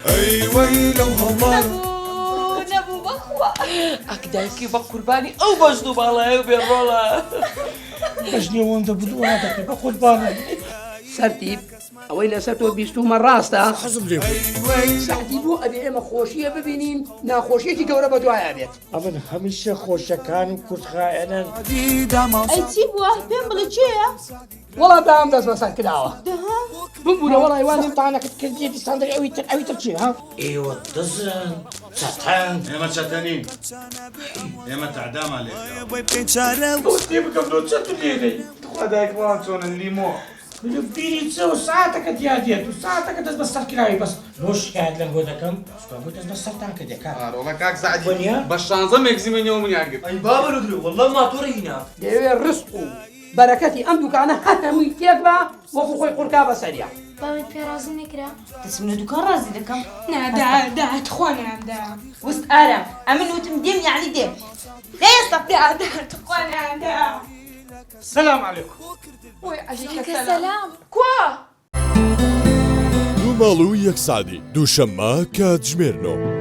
أيوة لو هضار نبو بخوة أكدايكي بقرباني أو بجنو بالله وبيرولا بجني وانت بدو هذا بقرباني سرتيب ئەوەی لەسەر تۆ بیستومە ڕاستە حزم لێ سعدی بۆ ئەبێ ئێمە خۆشیە ببینین ناخۆشیەکی گەورە بە دوایە بێت ئەمن هەمیشە خۆشەکان و کورتخائێنن ئەی چی بووە پێم بڵێ چێە؟ وەڵا دام دەست بەسەر کراوە بمبوونە وەڵی وانی تاانەکەت کردێتی سندری ئەوی تر چی ها ئێوە دزن چەتەن ئێمە چەتەنین ئێمە تعدامان لێ دۆستی بکەم دۆ چەت لێدەی خۆدایکوان چۆنن لیمۆ بیری چە و ساعتەکە دیادێت و ساعتەکە دەست بەسەر کراوی بەس نۆ شکایەت لەم بۆ دەکەم بۆ دەست بەسەرتان کە دێکا ڕۆڵە کاک سعدی بۆنیە بە 16 مێکزیمەنیەوە منیان کرد أي بابا ندري والله ما تورينا دەوێت ڕست و بەرەکەتی ئەم دوکانە هەمووی تێک بە وەکو خۆی قورکا بەسەریا باوێت پێ ڕازی نەکرا؟ دەچم لە دوکان ڕازی دەکەم داهات خوانیاندا وست ئارام ئەمن وتم دێم یعنی دێم لا يستطيع داهات خوانیاندا سلام علیکم وعليك السلام كوا دوو ماڵ و یەک سادی دووشەممە کاتژمێرنەوە.